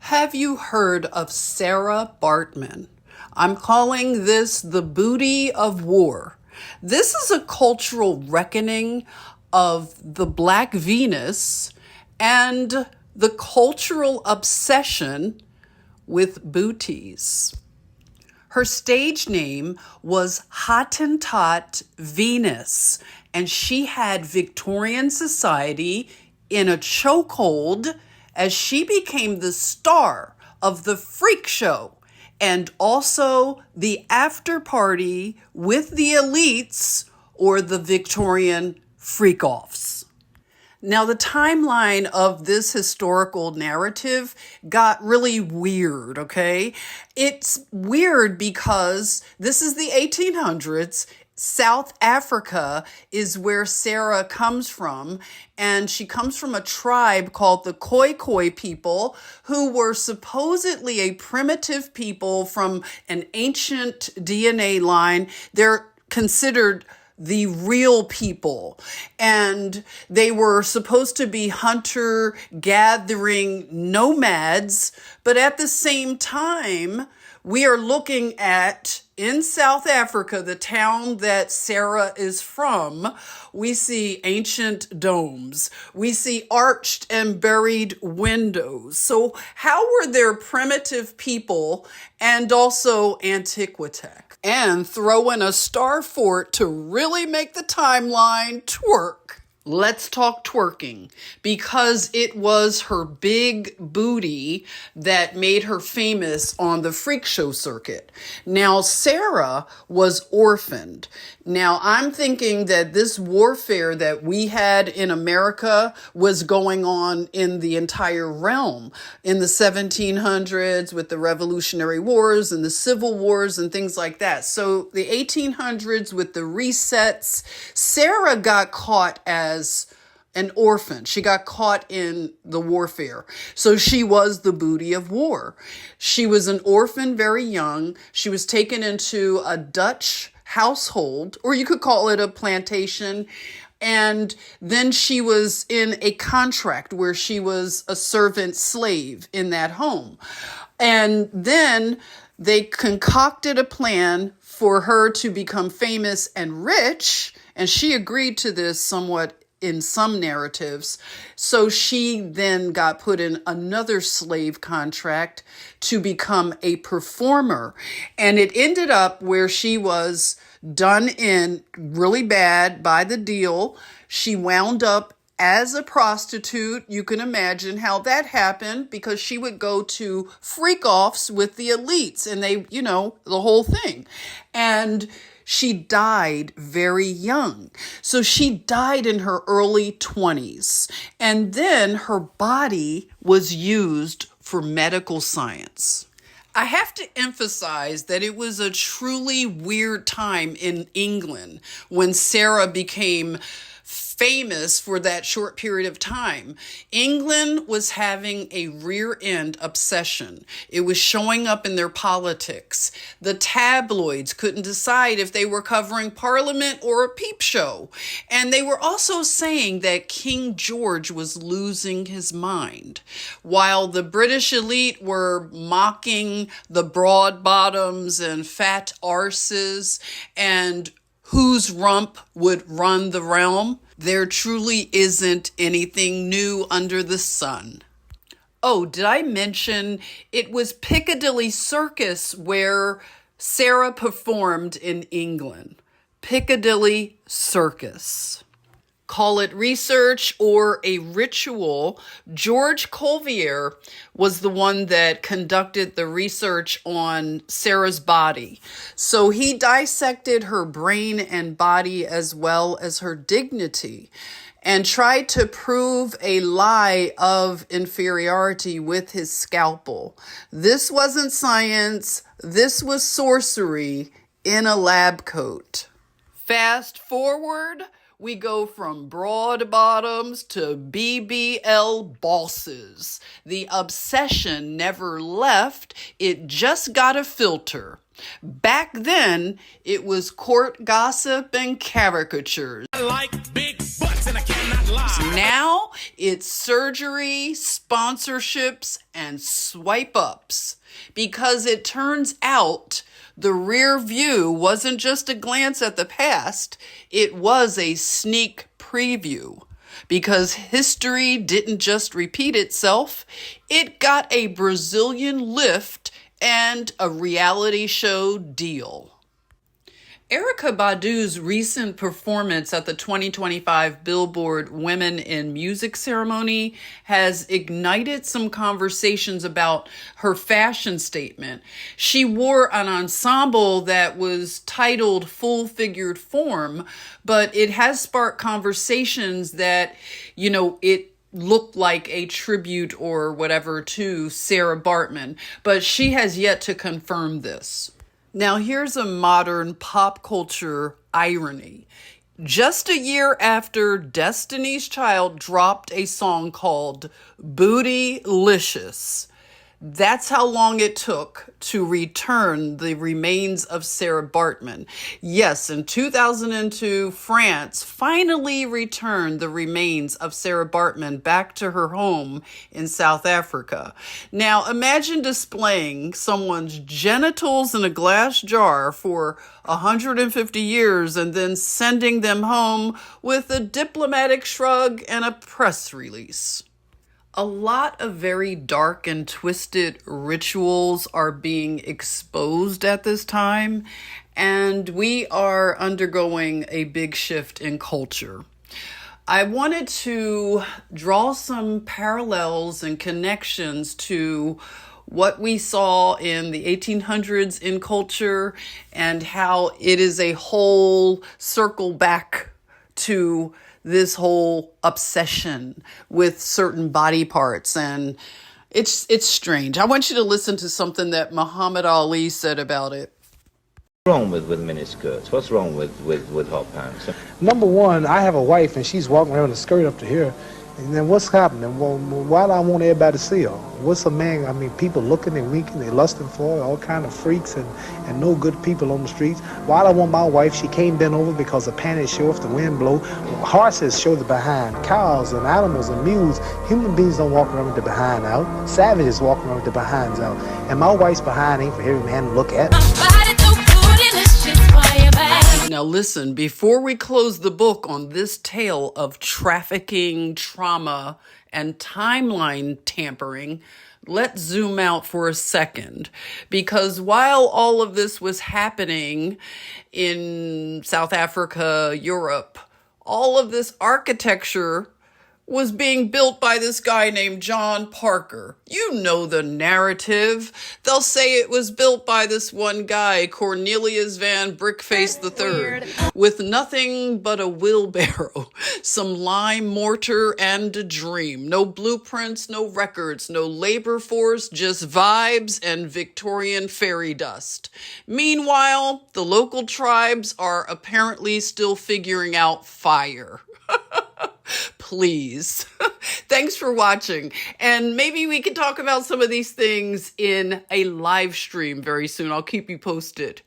Have you heard of Sarah Baartman? I'm calling this the booty of war. This is a cultural reckoning of the Black Venus and the cultural obsession with booties. Her stage name was Hottentot Venus, and she had Victorian society in a chokehold as she became the star of the freak show and also the after party with the elites or the Victorian freak-offs. Now, the timeline of this historical narrative got really weird, okay? It's weird because this is the 1800s. South Africa is where Sarah comes from, and she comes from a tribe called the Khoi people, who were supposedly a primitive people from an ancient DNA line. They're considered the real people, and they were supposed to be hunter-gathering nomads, but at the same time, we are looking at, in South Africa, the town that Sarah is from, we see ancient domes. We see arched and buried windows. So how were there primitive people and also antiquitech? And throw in a star fort to really make the timeline twerk. Let's talk twerking, because it was her big booty that made her famous on the freak show circuit. Now, Sarah was orphaned. Now, I'm thinking that this warfare that we had in America was going on in the entire realm in the 1700s with the Revolutionary Wars and the Civil Wars and things like that. So the 1800s with the resets, Sarah got caught as an orphan. She got caught in the warfare. So she was the booty of war. She was an orphan very young. She was taken into a Dutch household, or you could call it a plantation. And then she was in a contract where she was a servant slave in that home. And then they concocted a plan for her to become famous and rich. And she agreed to this somewhat in some narratives. So she then got put in another slave contract to become a performer. And it ended up where she was done in really bad by the deal. She wound up as a prostitute. You can imagine how that happened, because she would go to freak-offs with the elites and they, the whole thing. And she died very young. So she died in her early 20s. And then her body was used for medical science. I have to emphasize that it was a truly weird time in England when Sarah became famous for that short period of time. England was having a rear end obsession. It was showing up in their politics. The tabloids couldn't decide if they were covering Parliament or a peep show. And they were also saying that King George was losing his mind, while the British elite were mocking the broad bottoms and fat arses and whose rump would run the realm. There truly isn't anything new under the sun. Oh, did I mention it was Piccadilly Circus where Sarah performed in England? Piccadilly Circus. Call it research or a ritual. George Cuvier was the one that conducted the research on Sarah's body. So he dissected her brain and body as well as her dignity and tried to prove a lie of inferiority with his scalpel. This wasn't science. This was sorcery in a lab coat. Fast forward, we go from broad bottoms to BBL bosses. The obsession never left. It just got a filter. Back then, it was court gossip and caricatures. I like big butts and I cannot lie. Now, It's surgery, sponsorships, and swipe ups. Because it turns out the rear view wasn't just a glance at the past, it was a sneak preview. Because history didn't just repeat itself, it got a Brazilian lift and a reality show deal. Erykah Badu's recent performance at the 2025 Billboard Women in Music ceremony has ignited some conversations about her fashion statement. She wore an ensemble that was titled Full Figured Form, but it has sparked conversations that, it looked like a tribute or whatever to Sarah Baartman, but she has yet to confirm this. Now, here's a modern pop culture irony. Just a year after Destiny's Child dropped a song called Bootylicious, that's how long it took to return the remains of Sarah Baartman. Yes, in 2002, France finally returned the remains of Sarah Baartman back to her home in South Africa. Now, imagine displaying someone's genitals in a glass jar for 150 years and then sending them home with a diplomatic shrug and a press release. A lot of very dark and twisted rituals are being exposed at this time, and we are undergoing a big shift in culture. I wanted to draw some parallels and connections to what we saw in the 1800s in culture and how it is a whole circle back to this whole obsession with certain body parts, and it's strange. I want you to listen to something that Muhammad Ali said about it. What's wrong with miniskirts? What's wrong with hot pants? Number one, I have a wife and she's walking around with a skirt up to here. And then what's happening? Well, why do I want everybody to see her? What's a man? People looking and winking, they lusting for her, all kind of freaks and no good people on the streets. Why do I want my wife? She can't bend over because the panties show if the wind blow. Horses show the behind. Cows and animals and mules. Human beings don't walk around with the behind out. Savages walk around with the behinds out. And my wife's behind ain't for every man to look at. Now listen, before we close the book on this tale of trafficking, trauma, and timeline tampering, let's zoom out for a second. Because while all of this was happening in South Africa, Europe, all of this architecture was being built by this guy named John Parker. You know the narrative. They'll say it was built by this one guy, Cornelius van Brickface III, with nothing but a wheelbarrow, some lime mortar, and a dream. No blueprints, no records, no labor force, just vibes and Victorian fairy dust. Meanwhile, the local tribes are apparently still figuring out fire. Please. Thanks for watching. And maybe we can talk about some of these things in a live stream very soon. I'll keep you posted.